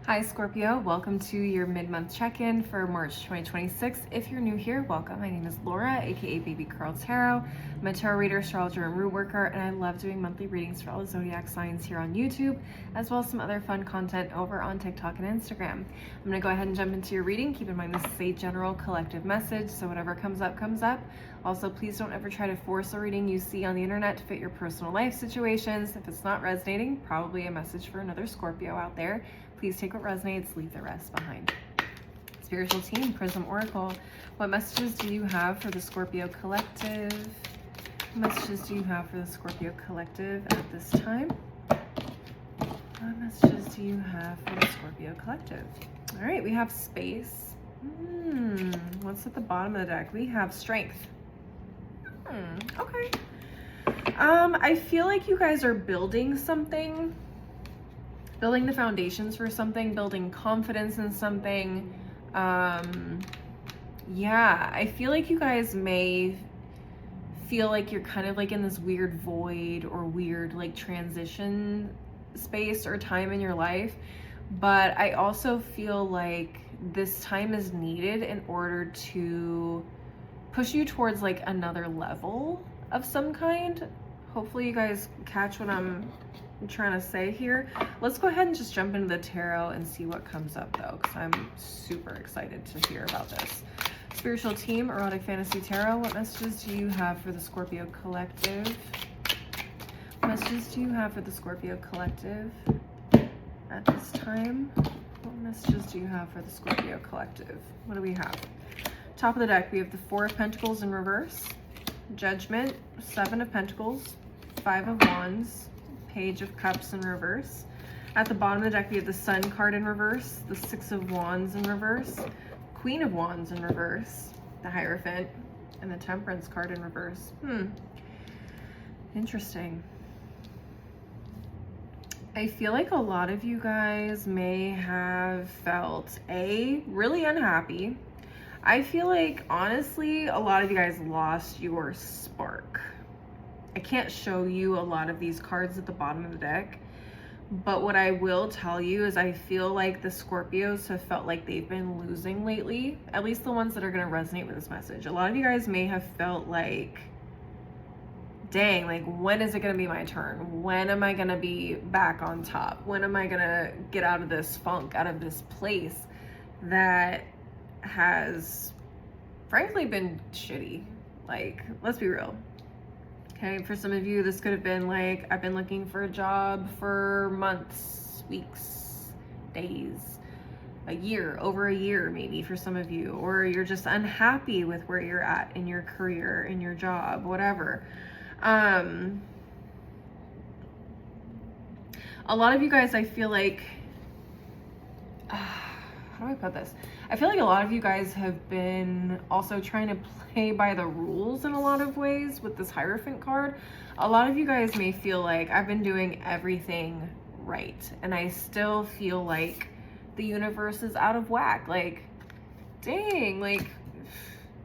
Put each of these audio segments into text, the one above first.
Hi Scorpio, welcome to your mid-month check-in for March 2026. If you're new here, welcome. My name is Laura, aka Baby Curl Tarot. I'm a tarot reader, astrologer, and root worker, and I love doing monthly readings for all the zodiac signs here on YouTube, as well as some other fun content over on TikTok and Instagram. I'm gonna go ahead and jump into your reading. Keep in mind this is a general collective message, so whatever comes up, comes up. Also, please don't ever try to force a reading you see on the internet to fit your personal life situations. If it's not resonating, probably a message for another Scorpio out there. Please take what resonates, leave the rest behind. Spiritual team, Prism Oracle, what messages do you have for the Scorpio collective? What messages do you have for the Scorpio collective at this time? What messages do you have for the Scorpio collective? All right, we have space. What's at the bottom of the deck? We have strength. Okay. I feel like you guys are building something. Building the foundations for something, building confidence in something. Yeah, I feel like you guys may feel like you're kind of like in this weird void or weird like transition space or time in your life. But I also feel like this time is needed in order to push you towards like another level of some kind. Hopefully you guys catch what I'm trying to say here. Let's go ahead and just jump into the tarot and see what comes up though, because I'm super excited to hear about this. Spiritual team, Erotic Fantasy Tarot, what messages do you have for the Scorpio collective? What messages do you have for the Scorpio collective at this time? What messages do you have for the Scorpio collective? What do we have? Top of the deck, we have the Four of Pentacles in reverse, Judgment, Seven of Pentacles, Five of Wands, Page of Cups in reverse. At the bottom of the deck, we have the Sun card in reverse, the Six of Wands in reverse, Queen of Wands in reverse, the Hierophant, and the Temperance card in reverse. Interesting. I feel like a lot of you guys may have felt really unhappy. I feel like, honestly, a lot of you guys lost your spark. I can't show you a lot of these cards at the bottom of the deck, but what I will tell you is I feel like the Scorpios have felt like they've been losing lately, at least the ones that are going to resonate with this message. A lot of you guys may have felt like, dang, like when is it going to be my turn? When am I going to be back on top? When am I going to get out of this funk, out of this place that has frankly been shitty? Like, let's be real. Okay, for some of you, this could have been like, I've been looking for a job for months, weeks, days, a year, over a year maybe for some of you, or you're just unhappy with where you're at in your career, in your job, whatever. A lot of you guys, I feel like, how do I put this? I feel like a lot of you guys have been also trying to play by the rules in a lot of ways with this Hierophant card. A lot of you guys may feel like I've been doing everything right, and I still feel like the universe is out of whack. Like, dang, like,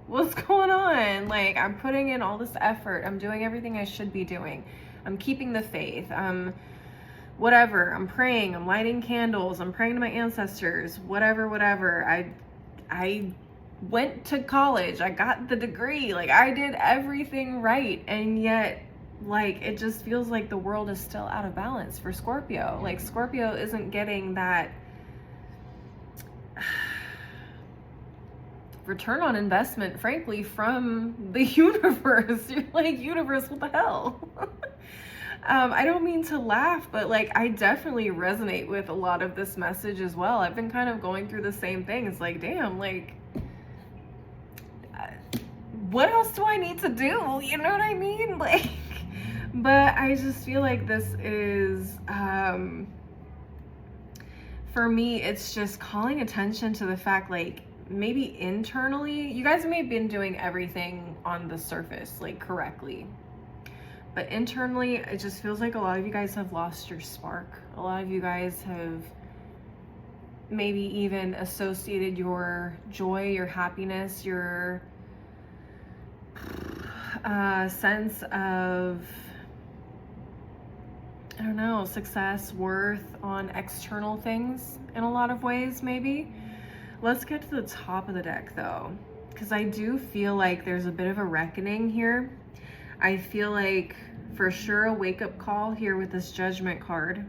what's going on? Like, I'm putting in all this effort. I'm doing everything I should be doing. I'm keeping the faith. Whatever, I'm praying, I'm lighting candles, I'm praying to my ancestors, whatever. I went to college, I got the degree, like I did everything right, and yet like it just feels like the world is still out of balance for Scorpio. Like Scorpio isn't getting that return on investment, frankly, from the universe. You're like, universe, what the hell? I don't mean to laugh, but like I definitely resonate with a lot of this message as well. I've been kind of going through the same thing. It's like, damn, like what else do I need to do? You know what I mean? Like, but I just feel like this is for me, it's just calling attention to the fact, like, maybe internally you guys may have been doing everything on the surface like correctly, but internally it just feels like a lot of you guys have lost your spark. A lot of you guys have maybe even associated your joy, your happiness, your sense of I don't know, success, worth on external things in a lot of ways, maybe. Let's get to the top of the deck though, because I do feel like there's a bit of a reckoning here. I feel like for sure a wake-up call here with this Judgment card.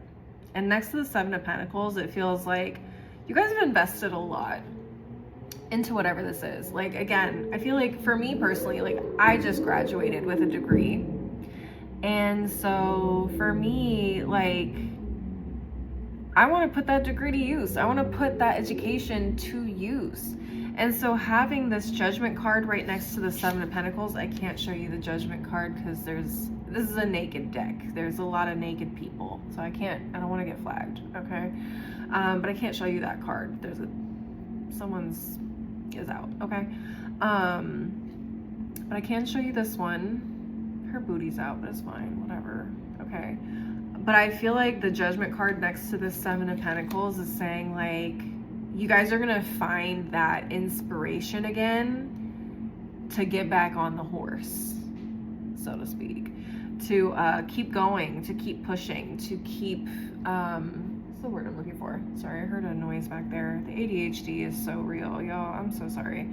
And next to the Seven of Pentacles, it feels like you guys have invested a lot into whatever this is. Like, again, I feel like for me personally, like I just graduated with a degree. And so for me, like, I want to put that degree to use. I want to put that education to use. And so having this Judgment card right next to the Seven of Pentacles, I can't show you the Judgment card because this is a naked deck. There's a lot of naked people. So I don't want to get flagged, okay? But I can't show you that card. Someone's is out, okay? But I can show you this one. Her booty's out, but it's fine, whatever, okay? But I feel like the Judgment card next to the Seven of Pentacles is saying, like, you guys are gonna find that inspiration again to get back on the horse, so to speak, to keep going, to keep pushing, to keep, what's the word I'm looking for? Sorry, I heard a noise back there. The ADHD is so real, y'all. I'm so sorry.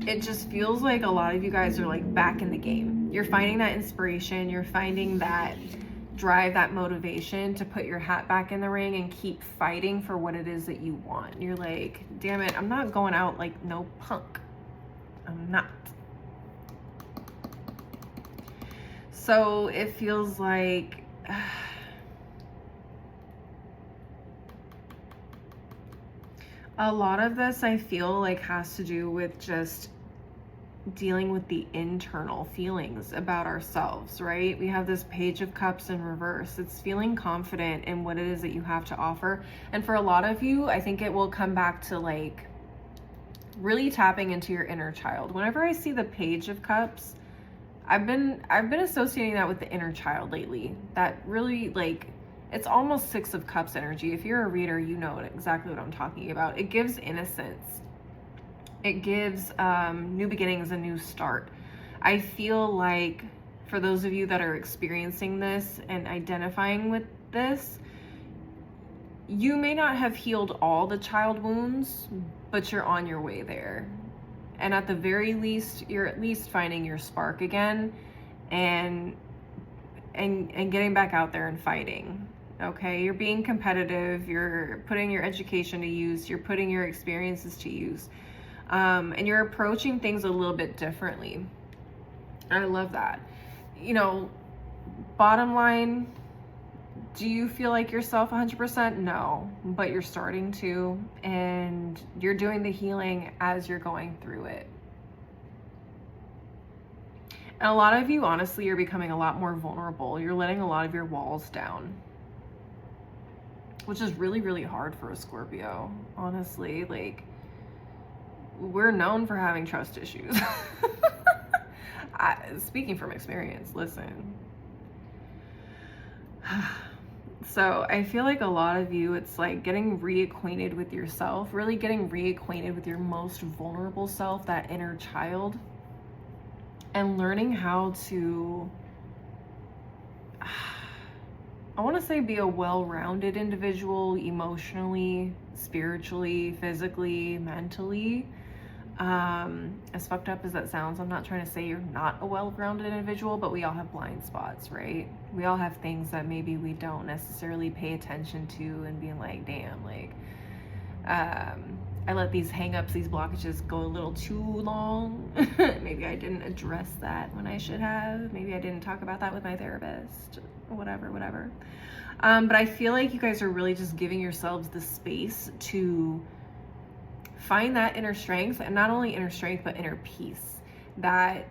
It just feels like a lot of you guys are like back in the game. You're finding that inspiration, you're finding that drive, that motivation to put your hat back in the ring and keep fighting for what it is that you want. You're like, damn it, I'm not going out like no punk. I'm not. So it feels like a lot of this I feel like has to do with just dealing with the internal feelings about ourselves, right? We have this Page of Cups in reverse. It's feeling confident in what it is that you have to offer. And for a lot of you, I think it will come back to like really tapping into your inner child. Whenever I see the Page of Cups, I've been associating that with the inner child lately. That really, like, it's almost Six of Cups energy. If you're a reader, you know exactly what I'm talking about. It gives innocence. It gives new beginnings, a new start. I feel like for those of you that are experiencing this and identifying with this, you may not have healed all the child wounds, but you're on your way there. And at the very least, you're at least finding your spark again and getting back out there and fighting. Okay, you're being competitive, you're putting your education to use, you're putting your experiences to use. And you're approaching things a little bit differently. I love that. You know, bottom line, do you feel like yourself 100%? No, but you're starting to, and you're doing the healing as you're going through it. And a lot of you, honestly, are becoming a lot more vulnerable. You're letting a lot of your walls down, which is really, really hard for a Scorpio, honestly. Like, we're known for having trust issues. Speaking from experience, listen. So I feel like a lot of you, it's like getting reacquainted with yourself, really getting reacquainted with your most vulnerable self, that inner child, and learning how to, I want to say, be a well-rounded individual, emotionally, spiritually, physically, mentally. As fucked up as that sounds, I'm not trying to say you're not a well-rounded individual, but we all have blind spots, right? We all have things that maybe we don't necessarily pay attention to and being like, damn, like, I let these hang-ups, these blockages go a little too long. Maybe I didn't address that when I should have. Maybe I didn't talk about that with my therapist, whatever. But I feel like you guys are really just giving yourselves the space to find that inner strength, and not only inner strength, but inner peace. That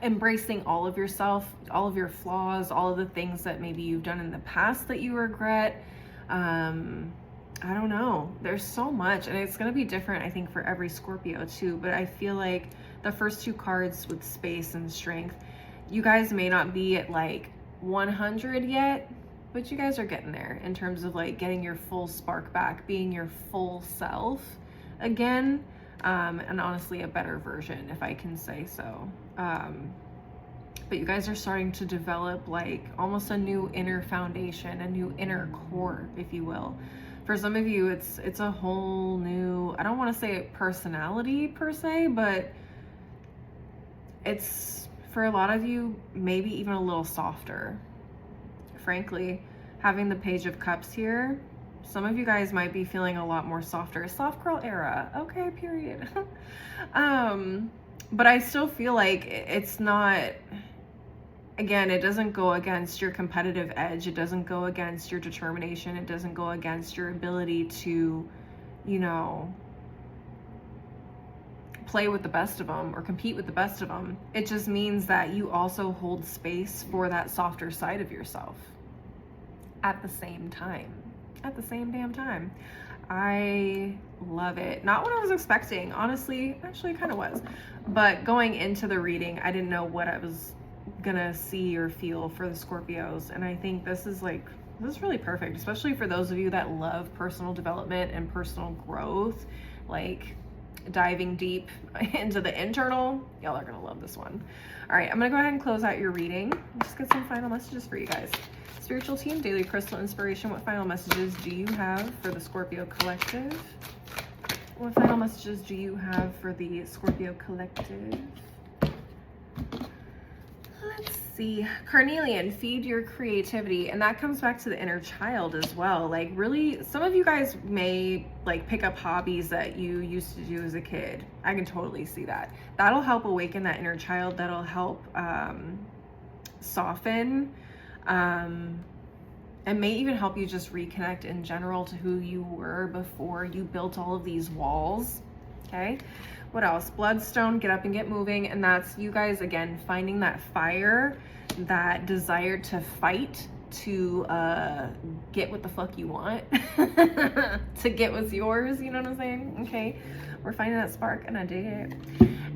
embracing all of yourself, all of your flaws, all of the things that maybe you've done in the past that you regret. I don't know. There's so much, and it's going to be different, I think, for every Scorpio too. But I feel like the first two cards with space and strength, you guys may not be at like 100 yet, but you guys are getting there in terms of like getting your full spark back, being your full self again, and honestly a better version, if I can say so. but you guys are starting to develop like almost a new inner foundation, a new inner core, if you will. For some of you, it's a whole new, I don't want to say personality per se, but it's, for a lot of you, maybe even a little softer. Frankly, having the Page of Cups here, some of you guys might be feeling a lot more softer. Soft girl era. Okay, period. But I still feel like it's not, again, it doesn't go against your competitive edge. It doesn't go against your determination. It doesn't go against your ability to, you know, play with the best of them or compete with the best of them. It just means that you also hold space for that softer side of yourself at the same time. At the same damn time. I love it. Not what I was expecting, honestly. Actually, it kind of was. But going into the reading, I didn't know what I was gonna see or feel for the Scorpios. And I think this is really perfect, especially for those of you that love personal development and personal growth, like diving deep into the internal. Y'all are gonna love this one. All right, I'm gonna go ahead and close out your reading. Just get some final messages for you guys. Spiritual team, daily crystal inspiration, what final messages do you have for the Scorpio collective? What final messages do you have for the Scorpio collective? Let's see. Carnelian, feed your creativity. And that comes back to the inner child as well. Like, really, some of you guys may like pick up hobbies that you used to do as a kid. I can totally see that. That'll help awaken that inner child. That'll help soften and may even help you just reconnect in general to who you were before you built all of these walls. Okay, what else? Bloodstone, get up and get moving. And that's you guys, again, finding that fire, that desire to fight, to get what the fuck you want, to get what's yours, you know what I'm saying? Okay, we're finding that spark and I dig it.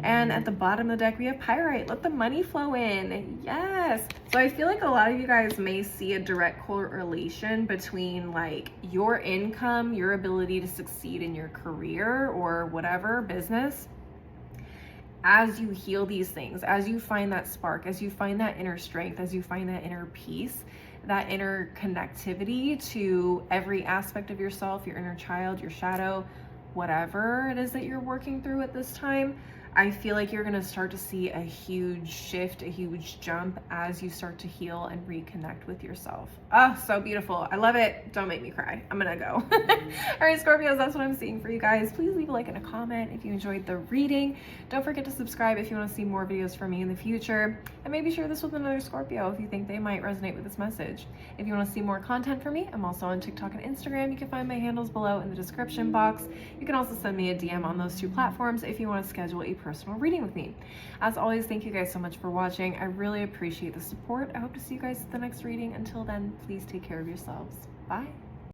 And at the bottom of the deck, we have Pyrite. Let the money flow in. Yes. So I feel like a lot of you guys may see a direct correlation between like your income, your ability to succeed in your career or whatever business, as you heal these things, as you find that spark, as you find that inner strength, as you find that inner peace, that inner connectivity to every aspect of yourself, your inner child, your shadow, whatever it is that you're working through at this time. I feel like you're gonna start to see a huge shift, a huge jump as you start to heal and reconnect with yourself. Oh, so beautiful. I love it. Don't make me cry. I'm gonna go. All right, Scorpios, that's what I'm seeing for you guys. Please leave a like and a comment if you enjoyed the reading. Don't forget to subscribe if you wanna see more videos from me in the future. And maybe share this with another Scorpio if you think they might resonate with this message. If you wanna see more content from me, I'm also on TikTok and Instagram. You can find my handles below in the description box. You can also send me a DM on those two platforms if you wanna schedule a personal reading with me. As always, thank you guys so much for watching. I really appreciate the support. I hope to see you guys at the next reading. Until then, please take care of yourselves. Bye.